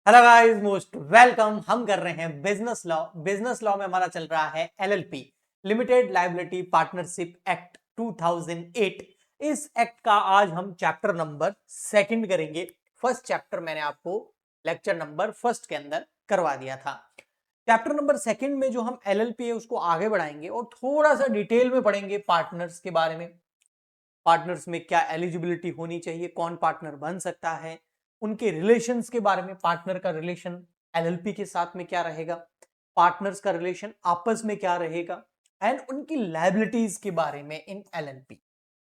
Hello guys, most welcome. हम कर रहे हैं बिजनेस लॉ में हमारा चल रहा है LLP, limited liability partnership act 2008। इस एक्ट का आज हम चैप्टर नंबर सेकंड करेंगे। फर्स्ट चैप्टर मैंने आपको लेक्चर नंबर फर्स्ट के अंदर करवा दिया था। चैप्टर नंबर सेकंड में जो हम एलएलपी है उसको आगे बढ़ाएंगे और थोड़ा सा डिटेल में पढ़ेंगे पार्टनर्स के बारे में। पार्टनर्स में क्या एलिजिबिलिटी होनी चाहिए, कौन पार्टनर बन सकता है, उनके रिलेशंस के बारे में, पार्टनर का रिलेशन एलएलपी के साथ में क्या रहेगा, पार्टनर्स का रिलेशन आपस में क्या रहेगा, एंड उनकी लायबिलिटीज के बारे में इन एलएलपी।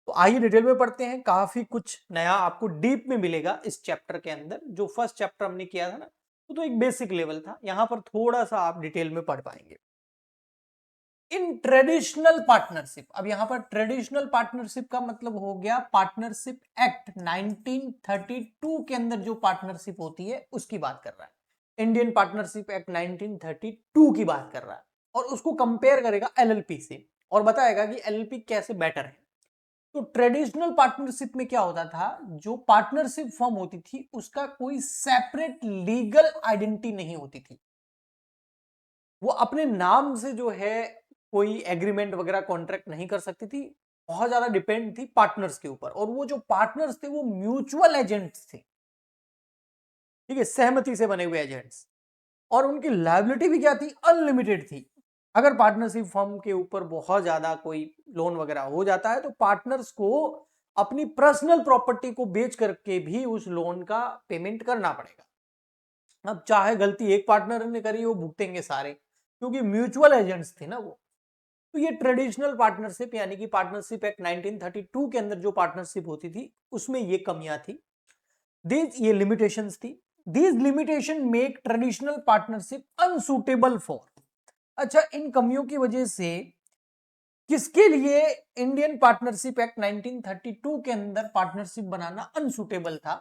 तो आइए डिटेल में पढ़ते हैं। काफी कुछ नया आपको डीप में मिलेगा इस चैप्टर के अंदर। जो फर्स्ट चैप्टर हमने किया था ना, वो तो एक बेसिक लेवल था, यहां पर थोड़ा सा आप डिटेल में पढ़ पाएंगे। इन ट्रेडिशनल पार्टनरशिप, अब यहां पर ट्रेडिशनल पार्टनरशिप का मतलब हो गया पार्टनरशिप एक्ट 1932 के अंदर जो पार्टनरशिप होती है उसकी बात कर रहा है। इंडियन पार्टनरशिप एक्ट 1932 की बात कर रहा है और उसको कंपेयर करेगा एलएलपी से और बताएगा कि एलएलपी कैसे बेटर है। तो ट्रेडिशनल पार्टनरशिप में क्या होता था, जो पार्टनरशिप फॉर्म होती थी उसका कोई सेपरेट लीगल आइडेंटिटी नहीं होती थी। वो अपने नाम से जो है कोई एग्रीमेंट वगैरह कॉन्ट्रैक्ट नहीं कर सकती थी, बहुत ज्यादा डिपेंड थी पार्टनर्स के ऊपर। और वो जो पार्टनर्स थे वो म्यूचुअल एजेंट्स थे, ठीक है, सहमति से बने हुए एजेंट्स। और उनकी लायबिलिटी भी क्या थी, अनलिमिटेड थी। अगर पार्टनरशिप फर्म के ऊपर बहुत ज्यादा कोई लोन वगैरह हो जाता है तो पार्टनर्स को अपनी पर्सनल प्रॉपर्टी को बेच करके भी उस लोन का पेमेंट करना पड़ेगा। अब चाहे गलती एक पार्टनर ने करी, वो भुगतेंगे सारे, क्योंकि म्यूचुअल एजेंट्स थे ना वो। तो ये ट्रेडिशनल पार्टनरशिप यानी कि पार्टनरशिप एक्ट 1932 के अंदर जो पार्टनरशिप होती थी उसमें ये कमियां थी, ये लिमिटेशंस थी। These limitation make traditional partnership unsuitable for. अच्छा, इन कमियों की वजह से किसके लिए इंडियन पार्टनरशिप एक्ट 1932 के अंदर पार्टनरशिप बनाना अनसूटेबल था?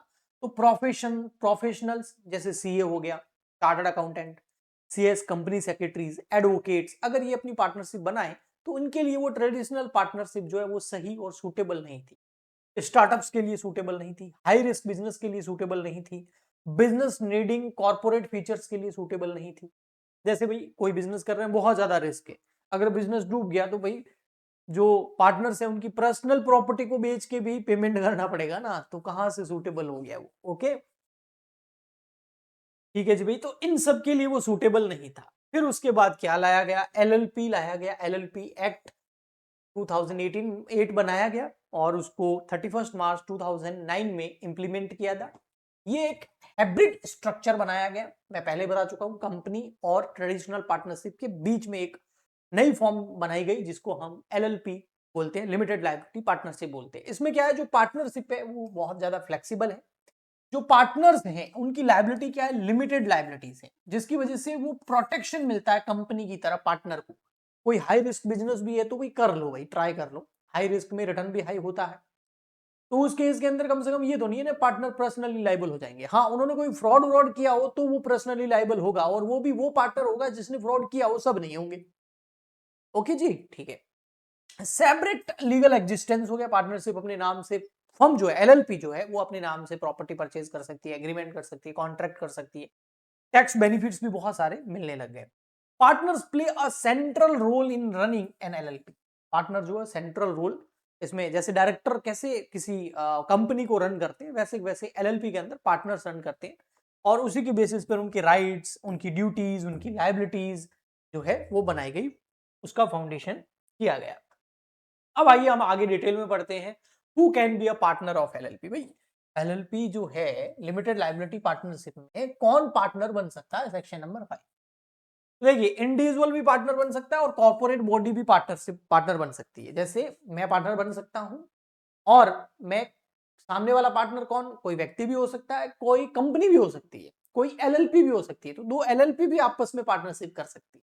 तो प्रोफेशनल्स जैसे सीए हो गया, chartered accountant, CS, company secretaries, advocates, अगर ये अपनी पार्टनरशिप बनाए तो उनके लिए वो ट्रेडिशनल पार्टनरशिप जो है वो सही और सूटेबल नहीं थी। स्टार्टअप्स के लिए सूटेबल नहीं थी, हाई रिस्क बिजनेस के लिए सूटेबल नहीं थी, बिजनेस नीडिंग कॉर्पोरेट फीचर्स के लिए सूटेबल नहीं थी। जैसे भाई कोई बिजनेस कर रहे हैं, बहुत ज्यादा रिस्क है, अगर बिजनेस डूब गया तो भाई जो पार्टनर्स है उनकी पर्सनल प्रॉपर्टी को बेच के भी पेमेंट करना पड़ेगा ना, तो कहां से सूटेबल हो गया वो। ओके, ठीक है जी भाई। तो इन सब के लिए वो सूटेबल नहीं था। फिर उसके बाद क्या लाया गया, एलएलपी लाया गया। एलएलपी एक्ट 2018 बनाया गया और उसको 31 मार्च 2009 में इंप्लीमेंट किया था। ये एक हाइब्रिड स्ट्रक्चर बनाया गया। मैं पहले बता चुका हूं, कंपनी और ट्रेडिशनल पार्टनरशिप के बीच में एक नई फॉर्म बनाई गई जिसको हम एलएलपी बोलते हैं, लिमिटेड लायबिलिटी पार्टनरशिप बोलते हैं। इसमें क्या है, जो पार्टनरशिप है वो बहुत ज्यादा फ्लेक्सिबल है। जो पार्टनर्स हैं उनकी लायबिलिटी क्या है, लिमिटेड लायबिलिटीज है, जिसकी वजह से वो प्रोटेक्शन मिलता है कंपनी की तरफ पार्टनर को। कोई हाई रिस्क बिजनेस भी है तो भाई कर लो, भाई ट्राई कर लो, हाई रिस्क में रिटर्न भी हाई होता है। तो उस केस के अंदर कम से कम ये तो नहीं है ना पार्टनर पर्सनली लाइबल हो जाएंगे। हाँ, उन्होंने कोई फ्रॉड व्रॉड किया हो तो वो पर्सनली लाइबल होगा, और वो भी वो पार्टनर होगा जिसने फ्रॉड किया हो, सब नहीं होंगे। ओके जी, ठीक है। सेपरेट लीगल एग्जिस्टेंस हो गया, पार्टनरशिप अपने नाम से, फर्म जो है एलएलपी जो है वो अपने नाम से प्रॉपर्टी परचेज कर सकती है, एग्रीमेंट कर सकती है, कॉन्ट्रैक्ट कर सकती है, टैक्स बेनिफिट्स भी बहुत सारे मिलने लग गए। Partners play a central role in running an LLP. Partner जो है सेंट्रल रोल इसमें, जैसे डायरेक्टर कैसे किसी कंपनी को रन करते हैं वैसे वैसे एलएलपी के अंदर पार्टनर्स रन करते हैं, और उसी के बेसिस पर उनके राइट्स, उनकी ड्यूटीज, उनकी लायबिलिटीज जो है वो बनाई गई, उसका फाउंडेशन किया गया। अब आइए हम आगे डिटेल में पढ़ते हैं। Who can be a partner of LLP. भाई एलएलपी जो है लिमिटेड लायबिलिटी पार्टनरशिप में कौन पार्टनर बन सकता है, सेक्शन नंबर 5। देखिए, इंडिविजुअल भी पार्टनर बन सकता है और कॉर्पोरेट बॉडी भी पार्टनर बन सकती है। जैसे मैं पार्टनर बन सकता हूं, और मैं सामने वाला पार्टनर कौन, कोई व्यक्ति भी हो सकता है, कोई कंपनी भी हो सकती है, कोई एलएलपी भी हो सकती है। तो दो एलएलपी भी आपस में पार्टनरशिप कर सकती है।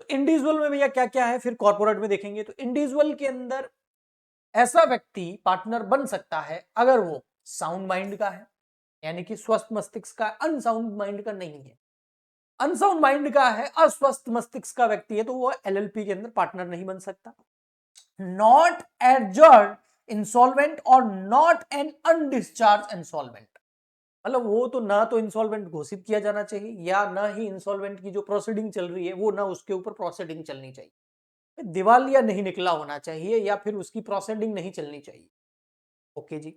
तो इंडिविजुअल में भैया क्या क्या है, फिर कॉर्पोरेट में देखेंगे। तो इंडिविजुअल के अंदर ऐसा व्यक्ति पार्टनर बन सकता है अगर वो साउंड माइंड का है, यानी कि स्वस्थ मस्तिष्क का, अनसाउंड माइंड का नहीं है। अनसाउंड माइंड का है, अस्वस्थ मस्तिष्क का व्यक्ति है, तो वो एलएलपी के अंदर पार्टनर नहीं बन सकता। नॉट एडजर्ड इंसॉल्वेंट और नॉट एन अनडिस्चार्ज इंसॉल्वेंट, मतलब वो तो ना तो इंसॉल्वेंट घोषित किया जाना चाहिए या ना ही इंसॉल्वेंट की जो प्रोसीडिंग चल रही है वो ना उसके ऊपर प्रोसीडिंग चलनी चाहिए। दिवालिया नहीं निकला होना चाहिए या फिर उसकी प्रोसीडिंग नहीं चलनी चाहिए। ओके जी।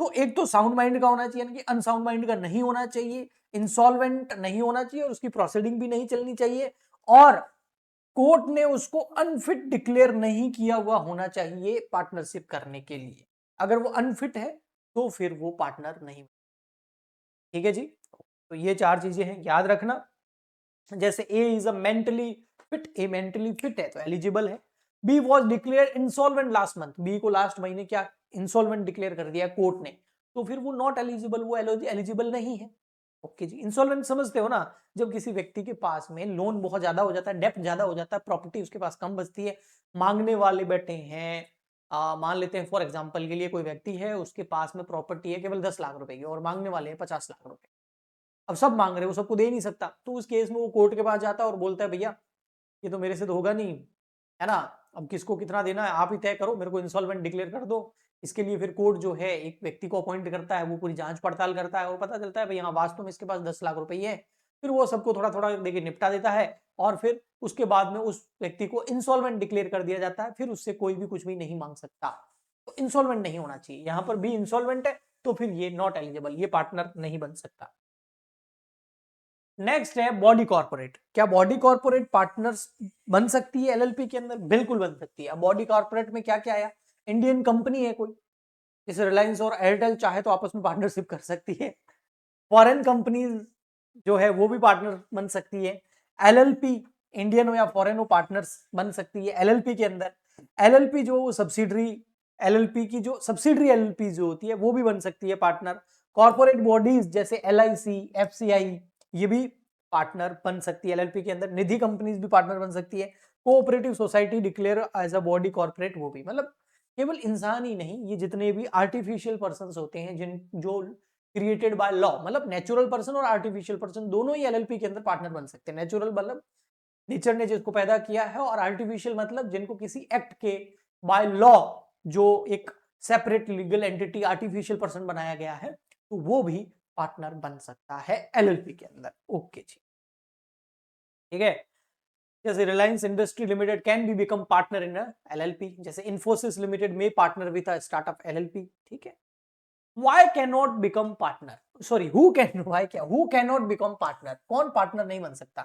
तो एक तो साउंड माइंड का होना चाहिए, यानी कि अनसाउंड माइंड का नहीं होना चाहिए, इंसॉल्वेंट नहीं होना चाहिए और उसकी प्रोसीडिंग भी नहीं चलनी चाहिए, और कोर्ट ने उसको अनफिट डिक्लेयर नहीं किया हुआ होना चाहिए पार्टनरशिप करने के लिए। अगर वो अनफिट है तो फिर वो पार्टनर नहीं। ठीक है जी। तो ये चार चीजें हैं, याद रखना। जैसे A is a mentally fit, A mentally fit है तो एलिजिबल है। B was declare insolvent last month, B को लास्ट महीने क्या इंसॉल्वेंट डिक्लेयर कर दिया कोर्ट ने, तो फिर वो नॉट एलिजिबल, वो एलिजिबल नहीं है। ओके जी। इंसॉल्वेंट समझते हो ना, जब किसी व्यक्ति के पास में लोन बहुत ज्यादा हो जाता है, डेप्थ ज्यादा हो जाता है, प्रॉपर्टी उसके पास कम बचती है, मांगने वाले बैठे हैं। मान लेते हैं फॉर एग्जाम्पल के लिए कोई व्यक्ति है, उसके पास में प्रॉपर्टी है केवल 10 लाख रुपए की और मांगने वाले हैं 50 लाख रुपए। अब सब मांग रहे, वो सबको दे नहीं सकता, तो उस केस में वो कोर्ट के पास जाता है और बोलता है भैया ये तो मेरे से तो होगा नहीं, है ना, अब किसको कितना देना है आप ही तय करो, मेरे को इंसॉल्वेंट डिक्लेयर कर दो। इसके लिए फिर कोर्ट जो है एक व्यक्ति को अपॉइंट करता है, वो पूरी जांच पड़ताल करता है और पता चलता है भाई हाँ वास्तव में इसके पास 10 लाख रुपए है। फिर वो सबको थोड़ा थोड़ा देके निपटा देता है और फिर उसके बाद में उस व्यक्ति को इंसॉल्वेंट डिक्लेयर कर दिया जाता है, फिर उससे कोई भी कुछ भी नहीं मांग सकता। तो इंसॉल्वेंट नहीं होना चाहिए, यहां पर भी इंसॉल्वेंट है तो फिर ये नॉट एलिजिबल, ये पार्टनर नहीं बन सकता। नेक्स्ट है बॉडी कॉर्पोरेट। क्या बॉडी कॉर्पोरेट पार्टनर्स बन सकती है एलएलपी के अंदर? बिल्कुल बन सकती है। अब बॉडी कॉर्पोरेट में क्या क्या आया, इंडियन कंपनी है कोई, जैसे रिलायंस और एयरटेल चाहे तो आपस में पार्टनरशिप कर सकती है। फॉरेन कंपनीज जो है वो भी पार्टनर बन सकती है। एलएलपी इंडियन हो या फॉरेन हो पार्टनर्स बन सकती है एलएलपी के अंदर। एलएलपी जो सब्सिडरी एलएलपी की जो सब्सिडरी एलएलपी जो होती है वो भी बन सकती है पार्टनर। कॉर्पोरेट बॉडीज जैसे एलआईसी, एफसीआई, ये भी पार्टनर बन सकती है एलएलपी के अंदर। निधि कंपनीज भी पार्टनर बन सकती है। Cooperative society declare as a body corporate, वो भी, मतलब केवल इंसान ही नहीं, ये जितने भी आर्टिफिशियल पर्सन होते हैं जिन जो क्रिएटेड बाय लॉ, मतलब नेचुरल पर्सन और आर्टिफिशियल पर्सन दोनों ही एलएलपी के अंदर पार्टनर बन सकते हैं। नेचुरल मतलब नेचर ने जिसको पैदा किया है, और आर्टिफिशियल मतलब जिनको किसी एक्ट के बाय लॉ जो एक separate legal entity artificial person बनाया गया है, तो वो भी पार्टनर बन सकता है एलएलपी के अंदर। ओके जी, ठीक है। जैसे Reliance industry limited can be become partner in LLP, जैसे इन्फोसिस लिमिटेड में partner with a startup LLP. ठीक है। Why cannot become partner? Sorry, who cannot become partner? कौन पार्टनर नहीं बन सकता?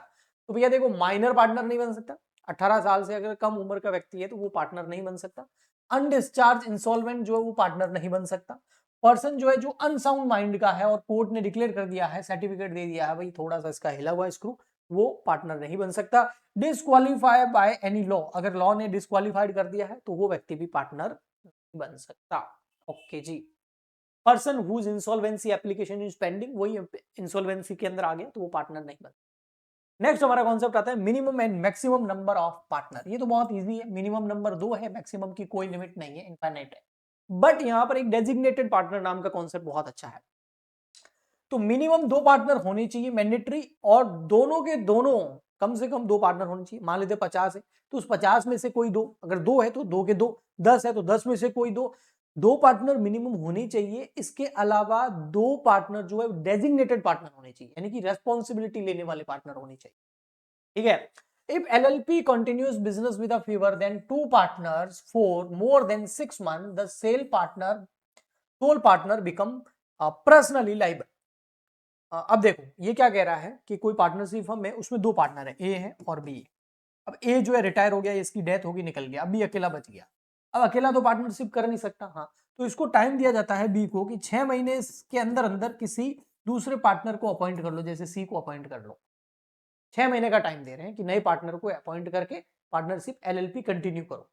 तो भैया देखो, माइनर पार्टनर नहीं बन सकता, 18 साल से अगर कम उम्र का व्यक्ति है तो वो पार्टनर नहीं बन सकता। अनडिस्चार्ज इंसॉल्वेंट जो है वो पार्टनर नहीं बन सकता। पर्सन जो है जो अनसाउंड माइंड का है और कोर्ट ने डिक्लेयर कर दिया है, सर्टिफिकेट दे दिया है भाई थोड़ा सा इसका हिला हुआ स्क्रू, वो पार्टनर नहीं बन सकता। डिस्क्वालीफाई बाय एनी लॉ, अगर लॉ ने डिस्क्वालीफाइड कर दिया है तो वो व्यक्ति भी पार्टनर नहीं बन सकता। ओके जी। Person whose insolvency application is pending, वही इंसॉल्वेंसी के अंदर आ गया तो वो पार्टनर नहीं बनता। नेक्स्ट हमारा कॉन्सेप्ट आता है minimum and maximum number of partner. ये तो बहुत इजी है, मिनिमम नंबर 2 है, मैक्सिमम की कोई लिमिट नहीं है, इनफाइनाइट है। बट यहां पर एक डेजिग्नेटेड पार्टनर नाम का कॉन्सेप्ट बहुत अच्छा है। तो मिनिमम 2 पार्टनर होने चाहिए मैंडेटरी, और दोनों के दोनों कम से कम 2 पार्टनर होने चाहिए। मान लेते 50 है तो उस 50 में से कोई 2, अगर 2 है तो 2 के 2, 10 है तो 10 में से कोई 2 पार्टनर मिनिमम होने चाहिए। इसके अलावा 2 पार्टनर जो है डेजिग्नेटेड पार्टनर होने चाहिए, यानी कि रेस्पॉन्सिबिलिटी लेने वाले पार्टनर होने चाहिए। ठीक है। If LLP continues business with a fewer then 2 partners for more than 6 month, the sole partner become personally liable. अब देखो ये क्या कह रहा है कि कोई पार्टनरशिप फर्म है, उसमें 2 पार्टनर है, ए है और बी है। अब ए जो है रिटायर हो गया, इसकी डेथ होगी, निकल गया, अब बी अकेला बच गया। अब अकेला तो पार्टनरशिप कर नहीं सकता, हाँ, तो इसको टाइम दिया जाता है बी को कि 6 महीने के अंदर अंदर किसी दूसरे पार्टनर को अपॉइंट कर लो, जैसे सी को अपॉइंट कर लो। 6 महीने का टाइम दे रहे हैं कि नए पार्टनर को अपॉइंट करके पार्टनरशिप एलएलपी कंटिन्यू करो।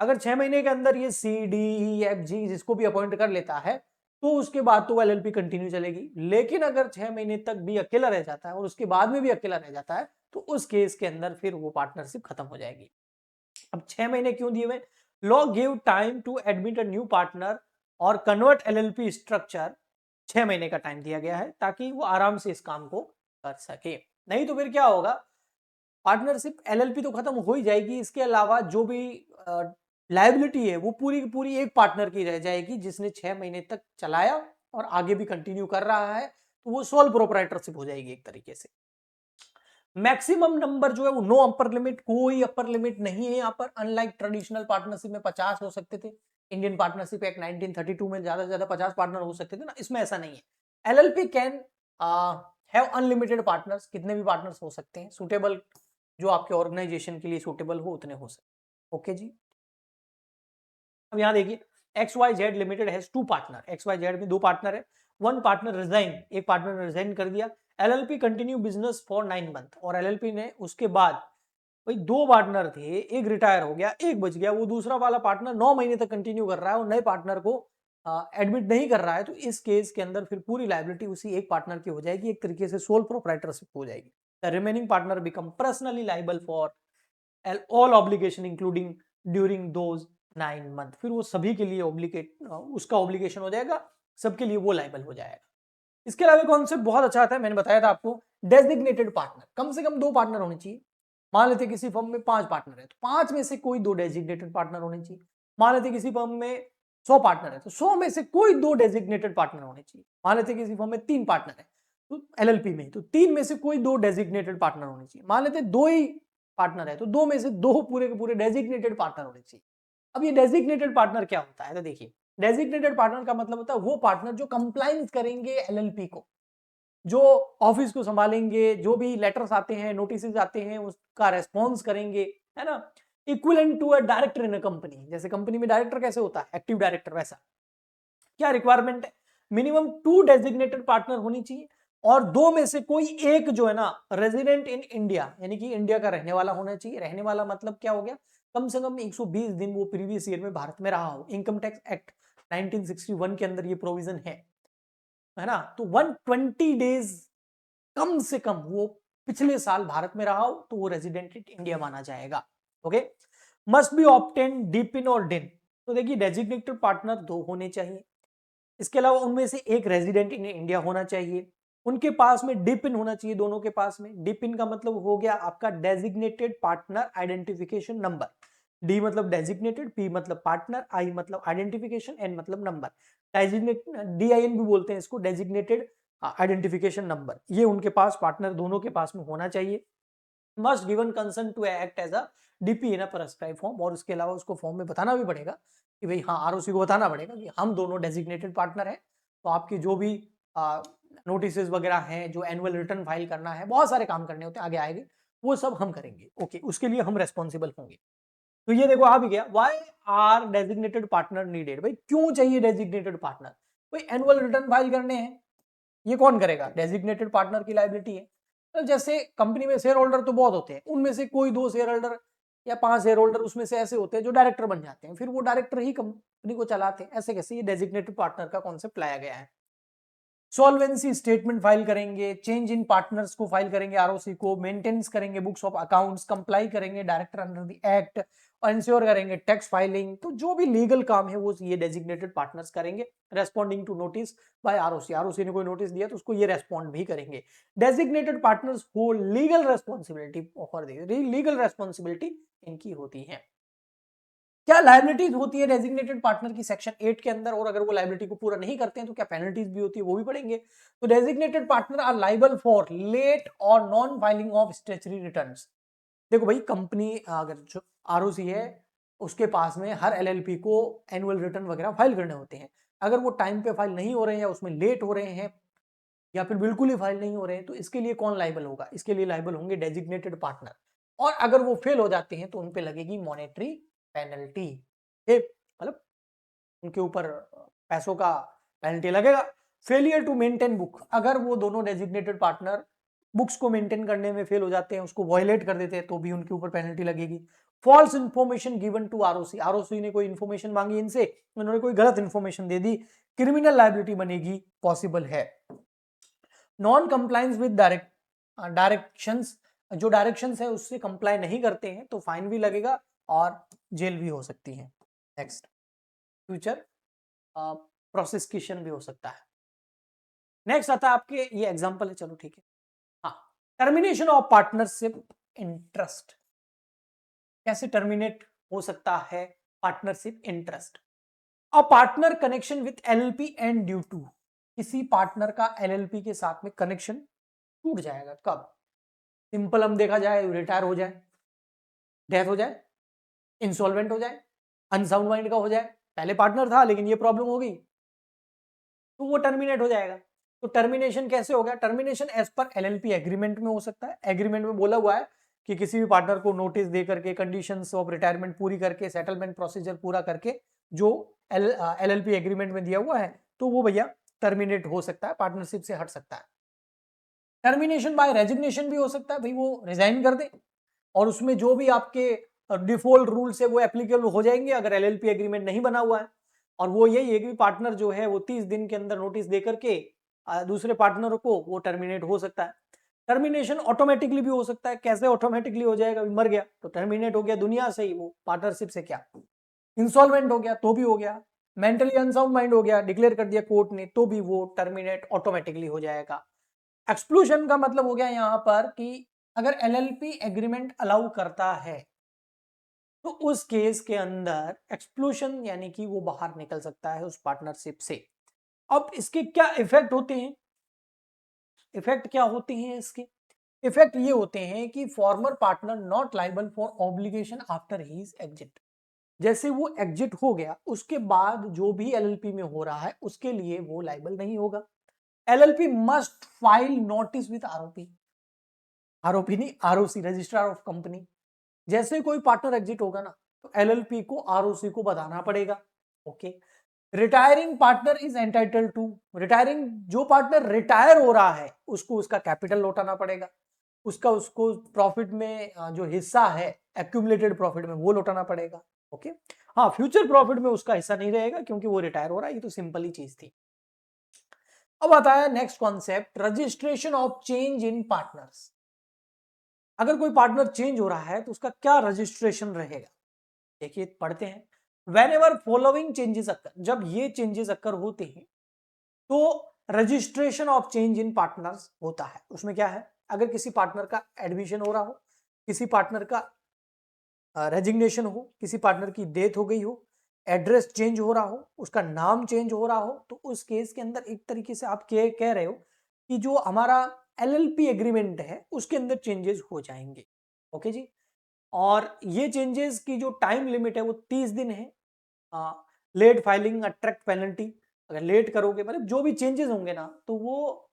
अगर 6 महीने के अंदर ये सी डी ई एफ जी जिसको भी अपॉइंट कर लेता है तो उसके बाद तो एलएलपी कंटिन्यू चलेगी। लेकिन अगर 6 महीने तक भी अकेला रह जाता है और उसके बाद में भी अकेला रह जाता है तो उस केस के अंदर फिर वो पार्टनरशिप खत्म हो जाएगी। अब 6 महीने क्यों दिए हुए? Law give time to admit a new partner और कन्वर्ट एलएलपी स्ट्रक्चर। 6 महीने का टाइम दिया गया है ताकि वो आराम से इस काम को कर सके। नहीं तो फिर क्या होगा, पार्टनरशिप एलएलपी तो खत्म हो ही जाएगी, इसके अलावा जो भी लायबिलिटी है वो पूरी की पूरी एक पार्टनर की रह जाएगी जिसने 6 महीने तक चलाया और आगे भी कंटिन्यू कर रहा है तो वो सोल प्रोप्राइटरशिप हो जाएगी एक तरीके से। मैक्सिमम नंबर जो है वो नो अपर लिमिट, कोई अपर लिमिट नहीं है यहाँ पर। अनलाइक ट्रेडिशनल पार्टनरशिप में 50 हो सकते थे, इंडियन पार्टनरशिप एक्ट 1932 में ज्यादा से ज्यादा 50 पार्टनर हो सकते थे ना, इसमें ऐसा नहीं है। LLP can have unlimited partners, कितने भी पार्टनर्स हो सकते हैं, सुटेबल जो आपके ऑर्गेनाइजेशन के लिए सुटेबल हो उतने हो सकते। ओके जी, अब यहाँ देखिए XYZ limited has 2 partner, XYZ में 2 पार्टनर है, 1 पार्टनर रिजाइन, एक पार्टनर ने रिजाइन कर दिया। LLP continue business for 9 month, और एलएलपी ने उसके बाद, भाई 2 पार्टनर थे, एक रिटायर हो गया, एक बच गया, वो दूसरा वाला पार्टनर 9 महीने तक कंटिन्यू कर रहा है और नए पार्टनर को एडमिट नहीं कर रहा है, तो इस केस के अंदर फिर पूरी लायबिलिटी उसी एक पार्टनर की हो जाएगी, एक तरीके से सोल प्रोप्राइटरशिप हो जाएगी। The remaining partner become personally liable for all obligation including during those 9 month, फिर वो सभी के लिए ऑब्लिगेट उसका ऑब्लिगेशन हो जाएगा, सबके लिए वो लाइबल हो जाएगा। इसके अलावा कॉन्सेप्ट बहुत अच्छा आता है, मैंने बताया था आपको, डेजिग्नेटेड पार्टनर, कम से कम 2 पार्टनर होने चाहिए। मान लेते किसी फर्म में 5 पार्टनर है तो 5 में से कोई 2 डेजिग्नेटेड पार्टनर होने चाहिए। मान लेते किसी फर्म में 100 पार्टनर है तो 100 में से कोई 2 डेजिग्नेटेड पार्टनर होने चाहिए। मान लेते किसी फर्म में 3 पार्टनर है तो एलएलपी में तो 3 में से कोई 2 डेजिग्नेटेड पार्टनर होने चाहिए। मान लेते 2 ही पार्टनर है तो 2 में से 2 पूरे के पूरे डेजिग्नेटेड पार्टनर होने चाहिए। अब ये डेजिग्नेटेड पार्टनर क्या होता है, तो देखिए डेजिग्नेटेड पार्टनर का मतलब होता है वो पार्टनर जो कंप्लाइंस करेंगे एलएलपी को, जो ऑफिस को संभालेंगे, जो भी लेटर्स आते हैं, नोटिस आते हैं, उसका रेस्पॉन्स करेंगे, है ना। Equivalent to a director in a company, जैसे कंपनी में डायरेक्टर कैसे होता है, एक्टिव डायरेक्टर, वैसा। क्या रिक्वायरमेंट है, मिनिमम 2 डेजिग्नेटेड पार्टनर होनी चाहिए और 2 में से कोई एक जो है ना रेजिडेंट इन इंडिया, यानी कि इंडिया का रहने वाला होना चाहिए। रहने वाला मतलब क्या हो गया, कम से कम 120 दिन वो प्रीवियस ईयर में भारत में रहा हो। इनकम टैक्स एक्ट 1961 के अंदर ये प्रोविजन है ना। तो 120 डेज कम से कम वो पिछले साल भारत में रहा हो तो वो रेजिडेंट इन इंडिया माना जाएगा। ओके, मस्ट बी ऑब्टेन डीपिन और डिन, तो देखिए डेजिग्नेटेड पार्टनर 2 होने चाहिए, इसके अलावा उनमें से एक रेजिडेंट इन इंडिया होना चाहिए, उनके पास में डिपिन होना चाहिए, दोनों के पास में। डिपिन का मतलब हो गया आपका designated partner identification number. D मतलब डेजिग्नेटेड, पी मतलब पार्टनर, आई मतलब आइडेंटिफिकेशन, एन मतलब नंबर। डेजिग्नेट DIN भी बोलते हैं इसको, डेजिग्नेटेड आइडेंटिफिकेशन नंबर। ये उनके पास पार्टनर दोनों के पास में होना चाहिए। Must given consent to act as a DP in a prescribe form, और उसके अलावा उसको फॉर्म में बताना भी पड़ेगा कि भाई हाँ, आरओसी को बताना पड़ेगा कि हम दोनों डेजिग्नेटेड पार्टनर हैं, तो आपकी जो भी नोटिस वगैरह हैं, जो एनुअल रिटर्न फाइल करना है, बहुत सारे काम करने होते हैं, आगे आएंगे, वो सब हम करेंगे। ओके, उसके लिए हम रेस्पॉन्सिबल होंगे। तो ये देखो आ भी गया, why are designated partner needed, भाई क्यों चाहिए डेजिग्नेटेड पार्टनर, भाई एनुअल रिटर्न फाइल करने हैं, ये कौन करेगा, डेजिग्नेटेड पार्टनर की लायबिलिटी है। तो जैसे कंपनी में शेयर होल्डर तो बहुत होते हैं, उनमें से कोई 2 शेयर होल्डर या 5 शेयर होल्डर उसमें से ऐसे होते हैं जो डायरेक्टर बन जाते हैं, फिर वो डायरेक्टर ही कंपनी को चलाते हैं, ऐसे कैसे, ये डेजिग्नेटेड पार्टनर का कॉन्सेप्ट लाया गया है। सॉल्वेंसी स्टेटमेंट फाइल करेंगे, चेंज इन पार्टनर्स को फाइल करेंगे आरओसी को, मेंटेनेंस करेंगे बुक्स ऑफ अकाउंट्स, कंप्लाई करेंगे डायरेक्टर अंडर द एक्ट, और इंश्योर करेंगे टैक्स फाइलिंग। तो जो भी लीगल काम है वो ये डेजिग्नेटेड पार्टनर्स करेंगे, responding to notice by ROC. ROC ने कोई नोटिस दिया तो उसको ये रेस्पॉन्ड भी करेंगे। Designated partners hold legal responsibility for legal responsibility इनकी होती है। क्या लायबिलिटीज होती है डेजिग्नेटेड पार्टनर की सेक्शन 8 के अंदर, और अगर वो लायबिलिटी को पूरा नहीं करते हैं तो क्या पेनल्टीज भी होती है, वो भी पढ़ेंगे। तो designated partner are liable for late और non filing of statutory returns. देखो भाई, कंपनी अगर जो आरओसी है उसके पास में हर एलएलपी को एनुअल रिटर्न वगैरह फाइल करने होते हैं, अगर वो टाइम पे फाइल नहीं हो रहे हैं या उसमें लेट हो रहे हैं या फिर बिल्कुल ही फाइल नहीं हो रहे हैं, तो इसके लिए कौन लाइबल होगा, इसके लिए लाइबल होंगे डेजिग्नेटेड पार्टनर। और अगर वो फेल हो जाते हैं तो उन पे लगेगी मॉनेटरी पेनल्टी, मतलब उनके ऊपर पैसों का पेनल्टी लगेगा। फेलियर टू मेंटेन बुक, अगर वो दोनों डेजिग्नेटेड पार्टनर बुक्स को मेंटेन करने में फेल हो जाते हैं, उसको वायलेट कर देते हैं, तो भी उनके ऊपर पेनल्टी लगेगी। False information given to ROC, ROC ने कोई इंफॉर्मेशन मांगी इनसे, उन्होंने कोई गलत इंफॉर्मेशन दे दी, क्रिमिनल लायबिलिटी बनेगी, पॉसिबल है। नॉन कंप्लायंस विद डायरेक्शंस, जो डायरेक्शंस है उससे कंप्लाई नहीं करते हैं तो फाइन भी लगेगा और जेल भी हो सकती है। नेक्स्ट, फ्यूचर प्रोसिक्यूशन भी हो सकता है। नेक्स्ट आता है आपके, ये एग्जांपल है, चलो ठीक है। हाँ, टर्मिनेशन ऑफ पार्टनरशिप इंटरेस्ट, कैसे टर्मिनेट हो सकता है partnership interest. A partner connection with LLP and due to, किसी पार्टनर का एलएलपी के साथ में कनेक्शन टूट जाएगा। कब? सिंपल हम देखा जाए, रिटायर हो जाए, डेथ हो जाए, इंसॉल्वेंट हो जाए, अनसाउंड माइंड का हो जाए, पहले पार्टनर था लेकिन ये प्रॉब्लम हो गई तो वो टर्मिनेट हो जाएगा। तो टर्मिनेशन कैसे होगा? टर्मिनेशन एज पर एलएलपी एग्रीमेंट में हो सकता है। एग्रीमेंट में बोला हुआ है कि किसी भी पार्टनर को नोटिस दे करके, कंडीशंस ऑफ रिटायरमेंट पूरी करके, सेटलमेंट प्रोसीजर पूरा करके, जो एलएलपी एग्रीमेंट में दिया हुआ है, तो वो भैया टर्मिनेट हो सकता है, पार्टनरशिप से हट सकता है। टर्मिनेशन बाय रेजिग्नेशन भी हो सकता है, भाई वो रिजाइन कर दे और उसमें जो भी आपके डिफॉल्ट रूल्स है वो एप्लीकेबल हो जाएंगे अगर एलएलपी एग्रीमेंट नहीं बना हुआ है। और वो यही है कि पार्टनर जो है वो 30 दिन के अंदर नोटिस दे करके दूसरे पार्टनर को वो टर्मिनेट हो सकता है। टर्मिनेशन ऑटोमेटिकली भी हो सकता है। कैसे ऑटोमेटिकली हो जाएगा? मर गया तो टर्मिनेट हो गया दुनिया से ही, वो पार्टनरशिप से क्या। इंसॉल्वेंट हो गया तो भी हो गया। मेंटली अनसाउंड माइंड हो गया, डिक्लेयर कर दिया कोर्ट ने, तो भी वो टर्मिनेट ऑटोमेटिकली हो जाएगा। एक्सक्लूजन का मतलब हो गया यहां पर कि अगर एलएलपी एग्रीमेंट अलाउ करता है तो उस केस के अंदर एक्सक्लूजन यानी कि वो बाहर निकल सकता है उस पार्टनरशिप से। अब इसके क्या इफेक्ट होते हैं? इफेक्ट क्या होते हैं इसके? इफेक्ट ये होते हैं कि farmer partner not liable for obligation after his exit. जैसे वो एग्जिट हो गया उसके बाद जो भी एलएलपी में हो रहा है उसके लिए वो लाइबल नहीं होगा। LLP must file notice with ROP. ROP नहीं, आरओसी, रजिस्ट्रार ऑफ कंपनी। जैसे कोई पार्टनर एग्जिट होगा ना तो एलएलपी को आरओसी को बताना पड़ेगा। Okay. Retiring partner is entitled to, retiring जो पार्टनर रिटायर हो रहा है उसको उसका कैपिटल लौटाना पड़ेगा, उसका उसको प्रॉफिट में जो हिस्सा है एक्यूमुलेटेड प्रॉफिट में वो लौटाना पड़ेगा। ओके। हाँ, फ्यूचर प्रॉफिट में उसका हिस्सा नहीं रहेगा क्योंकि वो रिटायर हो रहा है, ये तो सिंपल ही चीज थी। अब आता है next concept, registration of change in partners. अगर कोई पार्टनर चेंज हो रहा है तो उसका क्या रजिस्ट्रेशन रहेगा? देखिए पढ़ते हैं। When ever following changes occur, जब ये चेंजेस अक्कर होते हैं तो registration of change in partners होता है। उसमें क्या है? अगर किसी पार्टनर का एडमिशन हो रहा हो, किसी पार्टनर का रेजिग्नेशन हो, किसी पार्टनर की डेथ हो गई हो, एड्रेस चेंज हो रहा हो, उसका नाम चेंज हो रहा हो, तो उस केस के अंदर एक तरीके से आप कह रहे हो कि जो हमारा एलएलपी एग्रीमेंट है उसके अंदर चेंजेस हो जाएंगे। ओके जी। और ये चेंजेस की जो टाइम लिमिट है वो 30 दिन है। लेट फाइलिंग अट्रैक्ट पेनल्टी, अगर लेट करोगे मतलब जो भी चेंजेस होंगे ना तो वो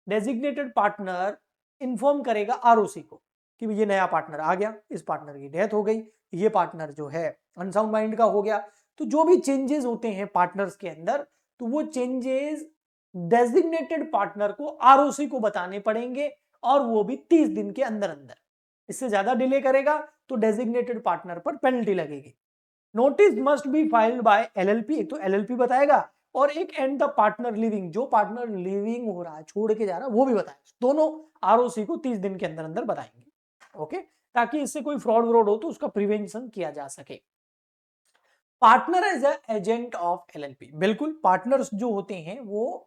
डेजिग्नेटेड पार्टनर इन्फॉर्म करेगा आरओसी को कि ये नया पार्टनर आ गया, इस पार्टनर की डेथ हो गई, ये पार्टनर जो है अनसाउंड माइंड का हो गया। तो जो भी चेंजेस होते हैं पार्टनर्स के अंदर तो वो चेंजेस डेजिग्नेटेड पार्टनर को आरओसी को बताने पड़ेंगे और वो भी 30 दिन के अंदर अंदर। इससे ज्यादा डिले करेगा तो डेजिग्नेटेड पार्टनर पर पेनल्टी लगेगी। Notice must be filed by LLP, एक तो एलएलपी बताएगा और एक एंड द पार्टनर लिविंग, जो पार्टनर लिविंग हो रहा है छोड़ के जा रहा है वो भी बताएगा। दोनों आरओसी को 30 दिन के अंदर अंदर बताएंगे। ओके, ताकि इससे कोई फ्रॉड हो तो उसका प्रिवेंशन किया जा सके। Partner as agent of LLP, बिल्कुल पार्टनर्स जो होते हैं वो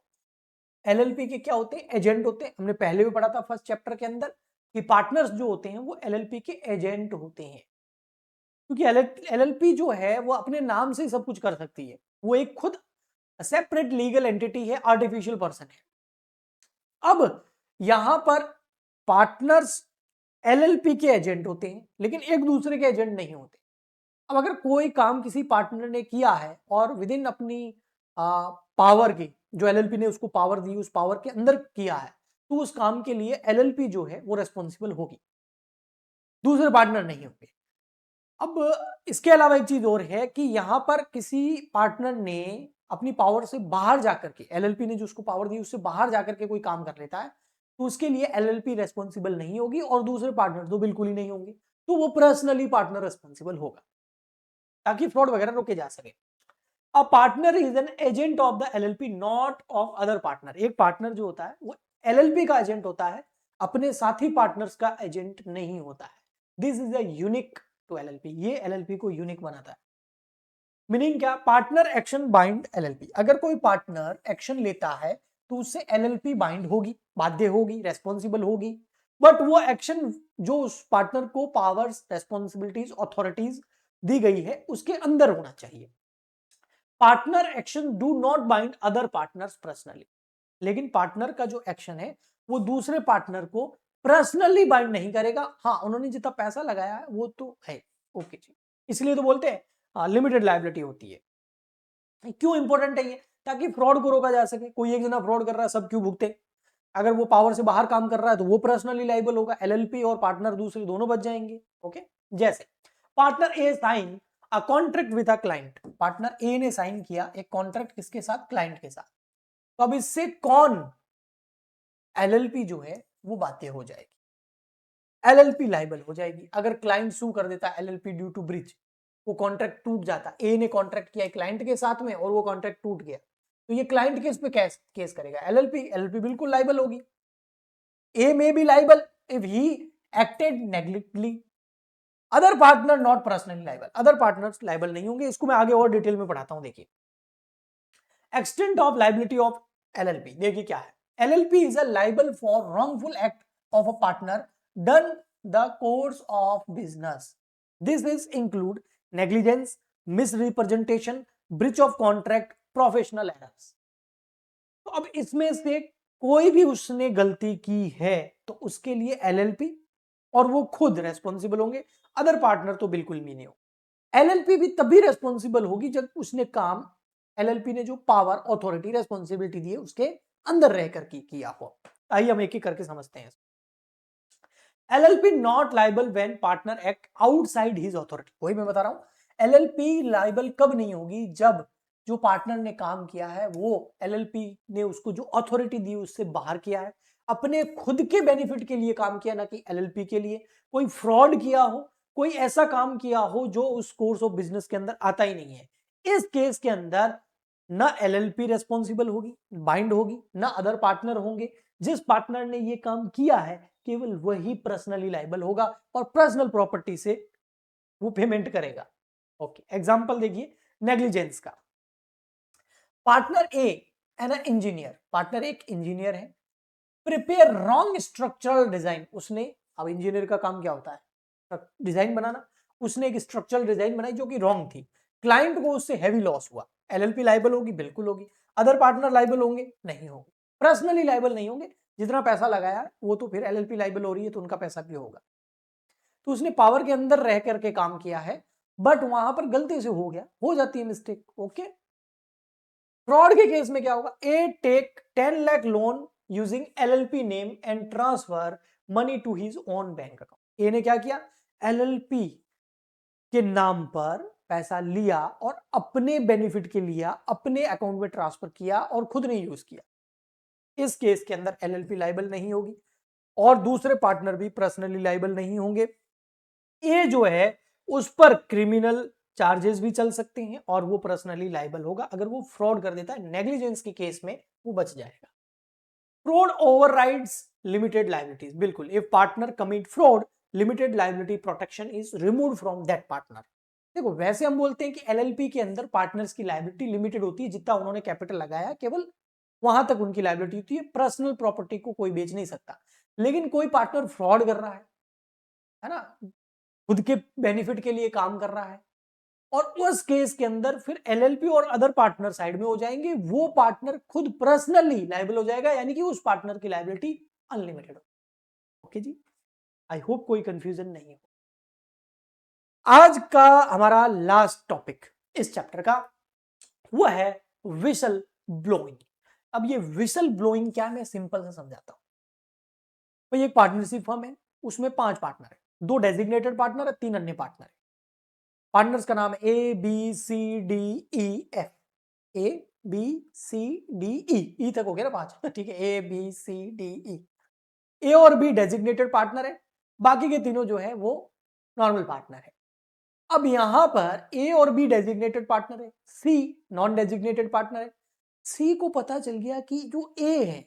एलएलपी के क्या होते हैं? एजेंट होते हैं। हमने पहले भी पढ़ा था फर्स्ट चैप्टर के अंदर कि पार्टनर्स जो होते हैं वो एलएलपी के एजेंट होते हैं, क्योंकि एलएलपी जो है वो अपने नाम से सब कुछ कर सकती है। वो एक खुद सेपरेट लीगल एंटिटी है, आर्टिफिशियल पर्सन है। अब यहां पर पार्टनर्स एलएलपी के एजेंट होते हैं लेकिन एक दूसरे के एजेंट नहीं होते। अब अगर कोई काम किसी पार्टनर ने किया है और विद इन अपनी पावर की, जो एलएलपी ने उसको पावर दी उस पावर के अंदर किया है, तो उस काम के लिए एलएलपी जो है वो रेस्पॉन्सिबल होगी, दूसरे पार्टनर नहीं होंगे। अब इसके अलावा एक चीज और है कि यहां पर किसी पार्टनर ने अपनी पावर से बाहर जाकर के, एलएलपी ने जो उसको पावर दी उससे बाहर जाकर के कोई काम कर लेता है तो उसके लिए एलएलपी रेस्पॉन्सिबल नहीं होगी और दूसरे पार्टनर तो बिल्कुल ही नहीं होंगे, तो वो पर्सनली पार्टनर रेस्पॉन्सिबल होगा ताकि फ्रॉड वगैरह रोके जा सके। A partner is an agent of the LLP not of other partner. एक पार्टनर जो होता है वो एलएलपी का एजेंट होता है, अपने साथी पार्टनर्स का एजेंट नहीं होता है। This is a unique to LLP, ये एलएलपी को यूनिक बनाता है। मीनिंग क्या? Partner action bind LLP. अगर कोई पार्टनर एक्शन लेता है तो उससे एलएलपी बाइंड होगी, बाध्य होगी, रेस्पॉन्सिबल होगी, बट वो एक्शन जो उस पार्टनर को पावर्स, रेस्पॉन्सिबिलिटीज, अथॉरिटीज दी गई है उसके अंदर होना चाहिए। Partner action do not bind other partners personally. लेकिन पार्टनर का जो एक्शन है वो दूसरे पार्टनर को पर्सनली बाइंड नहीं करेगा। हाँ, उन्होंने जितना पैसा लगाया है वो तो है, ओके जी, इसलिए तो बोलते हैं लिमिटेड लायबिलिटी होती है। क्यों इंपॉर्टेंट है ये? ताकि फ्रॉड को रोका जा सके। कोई एक जना फ्रॉड कर रहा है, सब क्यों भुगते? अगर वो पावर से बाहर काम कर रहा है तो वो पर्सनली लाइबल होगा, एलएलपी और पार्टनर दूसरे दोनों बच जाएंगे। ओके, जैसे partner A sign a contract with a client, partner A ने साइन किया एक कॉन्ट्रैक्ट किसके साथ? क्लाइंट के साथ। तो अब इससे कौन एलएलपी जो है वो बातें हो जाएगी, एलएलपी लाइबल हो जाएगी। अगर क्लाइंट सू कर देता एलएलपी ड्यू टू ब्रिज, वो कॉन्ट्रैक्ट टूट जाता, ए ने कॉन्ट्रैक्ट किया क्लाइंट के साथ में और वो कॉन्ट्रैक्ट टूट गया, तो ये क्लाइंट किस पे केस करेगा? एलएलपी। एलएलपी बिल्कुल लाइबल होगी। A may be liable if he acted negligently, other partner not personally liable, other partners liable नहीं होंगे। इसको मैं आगे और डिटेल में पढ़ाता हूं। देखिए extent of liability of LLP, देखिए क्या है। LLP is a liable for wrongful act of a partner done the course of business. This is include negligence, misrepresentation, breach of contract, professional errors. तो अब इसमें से कोई भी उसने गलती की है तो उसके लिए एलएलपी और वो खुद रेस्पॉन्सिबल होंगे, अदर पार्टनर तो बिल्कुल भी नहीं हो। एलएलपी भी तभी रेस्पॉन्सिबल होगी जब उसने काम, एलएलपी ने जो पावर, अथॉरिटी, रेस्पॉन्सिबिलिटी दी है उसके अंदर रहकर किया हो। आइए हम एक एक करके समझते हैं। LLP not liable when partner act outside his authority, वही मैं बता रहा हूं। एलएलपी लाइबल कब नहीं होगी? जब जो पार्टनर ने काम किया है वो एलएलपी ने उसको जो अथॉरिटी दी उससे बाहर किया है, अपने खुद के बेनिफिट के लिए काम किया, ना कि एलएलपी के लिए। कोई फ्रॉड किया हो, कोई ऐसा काम किया हो जो उस कोर्स ऑफ बिजनेस के अंदर आता ही नहीं है, इस केस के अंदर ना एलएलपी रेस्पॉन्सिबल होगी, बाइंड होगी, ना अदर पार्टनर होंगे। जिस पार्टनर ने ये काम किया है केवल वही पर्सनली लाइबल होगा और पर्सनल प्रॉपर्टी से वो पेमेंट करेगा। ओके, एग्जांपल देखिए नेग्लिजेंस का। Partner A an engineer, partner एक इंजीनियर है, प्रिपेयर रॉन्ग स्ट्रक्चरल डिजाइन, उसने, अब इंजीनियर का काम क्या होता है? डिजाइन बनाना। उसने एक स्ट्रक्चरल डिजाइन बनाई जो कि रॉन्ग थी, क्लाइंट को उससे हैवी लॉस हुआ, एलएलपी लाइबल होगी? बिल्कुल होगी। अदर पार्टनर लाइबल होंगे? नहीं होंगे। पर्सनली लाइबल नहीं होंगे, जितना पैसा लगाया वो तो फिर एलएलपी लाइबल हो रही है तो उनका पैसा भी होगा। तो उसने पावर के अंदर रह करके काम किया है, बट वहां पर गलती से हो गया, हो जाती है मिस्टेक। ओके, फ्रॉड के केस में क्या होगा? A take 10 lakh loan using LLP name and transfer money to his own bank account. A ने क्या किया? एलएलपी के नाम पर पैसा लिया और अपने बेनिफिट के लिया, अपने अकाउंट में ट्रांसफर किया और खुद नहीं यूज किया। इस केस के अंदर एलएलपी लाइबल नहीं होगी और दूसरे पार्टनर भी पर्सनली लाइबल नहीं होंगे। ए जो है उस पर क्रिमिनल चार्जेस भी चल सकते हैं और वो पर्सनली लाइबल होगा अगर वो फ्रॉड कर देता है। नेग्लिजेंस के केस में वो बच जाएगा। फ्रॉड ओवरराइड्स लिमिटेड लाइबिलिटीज, बिल्कुल। If partner commit fraud, limited liability protection is removed from that partner. देखो वैसे हम बोलते हैं कि एलएलपी के अंदर पार्टनर्स की लाइबिलिटी लिमिटेड होती है, जितना उन्होंने कैपिटल लगाया केवल वहां तक उनकी लाइबिलिटी होती है। पर्सनल प्रॉपर्टी को कोई बेच नहीं सकता। लेकिन कोई पार्टनर फ्रॉड कर रहा है ना, खुद के बेनिफिट के लिए काम कर रहा है, और उस केस के अंदर फिर एलएलपी और अदर पार्टनर साइड में हो जाएंगे, वो पार्टनर खुद पर्सनली लायबल हो जाएगा, यानी कि उस पार्टनर की लायबिलिटी अनलिमिटेड हो। ओके जी, आई होप कोई कंफ्यूजन नहीं हो। आज का हमारा लास्ट टॉपिक इस चैप्टर का वो है विसल ब्लोइंग। अब ये विसल ब्लोइंग क्या है, मैं सिंपल से समझाता हूं। भाई एक पार्टनरशिप फर्म है, उसमें 5 पार्टनर है, 2 डेजिग्नेटेड पार्टनर है, 3 अन्य पार्टनर है। पार्टनर्स का नाम है A B C D E F. A B C D E तक हो गया ना 5, ठीक है। ए बी सी डी ई, ए और बी डेजिग्नेटेड पार्टनर है, बाकी के तीनों जो है वो नॉर्मल पार्टनर है। अब यहां पर ए और बी डेजिग्नेटेड पार्टनर है, सी नॉन डेजिग्नेटेड पार्टनर है। सी को पता चल गया कि जो ए है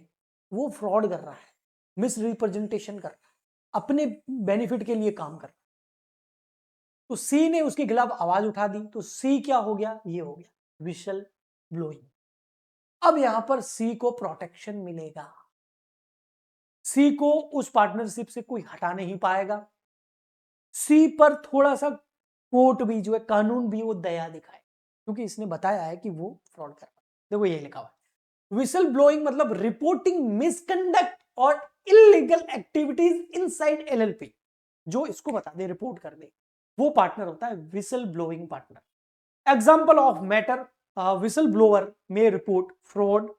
वो फ्रॉड कर रहा है, मिस रिप्रेजेंटेशन कर रहा है, अपने बेनिफिट के लिए काम कर रहा है, तो सी ने उसके खिलाफ आवाज उठा दी। तो सी क्या हो गया? ये हो गया विशल ब्लोइंग। अब यहां पर सी को प्रोटेक्शन मिलेगा, सी को उस पार्टनरशिप से कोई हटा नहीं पाएगा। सी पर थोड़ा सा कोर्ट भी जो है, कानून भी वो दया दिखाए, क्योंकि इसने बताया है कि वो फ्रॉड कर रहा है। देखो ये लिखा हुआ है, विसल ब्लोइंग मतलब रिपोर्टिंग मिसकंडक्ट और इलीगल एक्टिविटीज इनसाइड एलएलपी, जो इसको बता दे, रिपोर्ट कर दे, वो पार्टनर होता है whistle blowing partner. Example of matter, whistle blower may report fraud,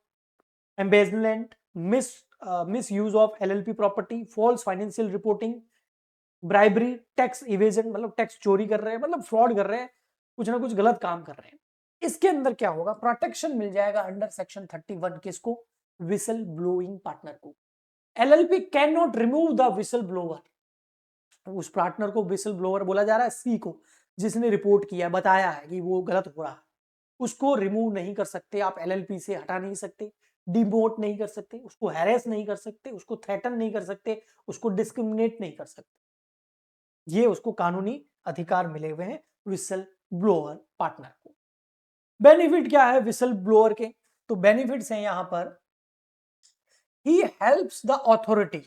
embezzlement, misuse of LLP property, false financial reporting, bribery, tax evasion मतलब टैक्स चोरी कर रहे हैं, मतलब फ्रॉड कर रहे हैं, कुछ ना कुछ गलत काम कर रहे हैं। इसके अंदर क्या होगा, प्रोटेक्शन मिल जाएगा अंडर सेक्शन 31 किसको, विसल ब्लोइंग पार्टनर को। LLP can not remove the whistle blower, उस पार्टनर को विसल ब्लोअर बोला जा रहा है, सी को, जिसने रिपोर्ट किया, बताया है कि वो गलत हो रहा है, उसको रिमूव नहीं कर सकते आप, एलएलपी से हटा नहीं सकते, डिमोट नहीं कर सकते, उसको हैरेस नहीं कर सकते, उसको थ्रेटन नहीं कर सकते, उसको डिस्क्रिमिनेट नहीं कर सकते। ये उसको कानूनी अधिकार मिले हुए हैं विसल ब्लोअर पार्टनर को। बेनिफिट क्या है विसल ब्लोअर के, तो बेनिफिट्स हैं यहां पर, he helps the authority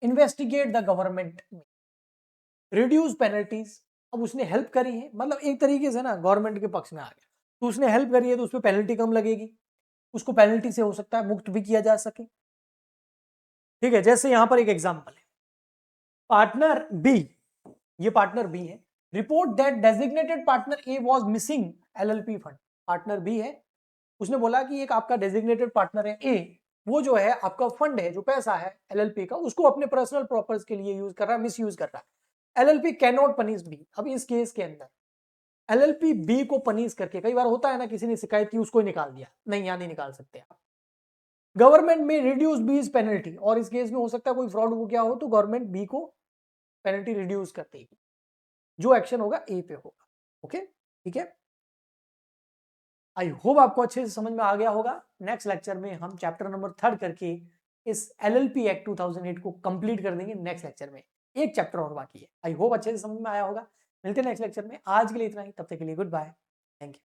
investigate the government, reduce penalties. अब उसने हेल्प करी है, मतलब एक तरीके से ना गवर्नमेंट के पक्ष में आ गया, तो उसने हेल्प करी है तो उस पर पेनल्टी कम लगेगी, उसको पेनल्टी से हो सकता है मुक्त भी किया जा सके। ठीक है, जैसे यहां पर एक एग्जांपल है, पार्टनर बी, ये पार्टनर बी है, report that designated partner A was missing LLP fund. Partner B है, उसने बोला कि एक आपका डेजिग्नेटेड पार्टनर है ए, वो जो है आपका फंड है, जो पैसा है एलएलपी का, उसको अपने पर्सनल पर्पस के लिए यूज कर रहा है, मिस यूज कर रहा है। LLP can not punish B. अब इस केस के अंदर एलएलपी बी को पनिश करके, कई बार होता है ना, किसी ने शिकायत की उसको निकाल दिया, नहीं यहां नहीं निकाल सकते आप। गवर्नमेंट में रिड्यूस बीज पेनल्टी, और इस केस में हो सकता है कोई फ्रॉड हो गया हो तो गवर्नमेंट बी को पेनल्टी रिड्यूस कर देगी, जो एक्शन होगा ए पे होगा। ओके, ठीक है, आई होप आपको अच्छे से समझ में आ गया होगा। नेक्स्ट लेक्चर में हम चैप्टर नंबर 3 करके इस एलएलपी एक्ट 2008 को कंप्लीट कर देंगे। नेक्स्ट लेक्चर में एक चैप्टर और बाकी है, आई होप अच्छे से समझ में आया होगा। मिलते हैं नेक्स्ट लेक्चर में, आज के लिए इतना ही, तब तक के लिए गुड बाय, थैंक यू।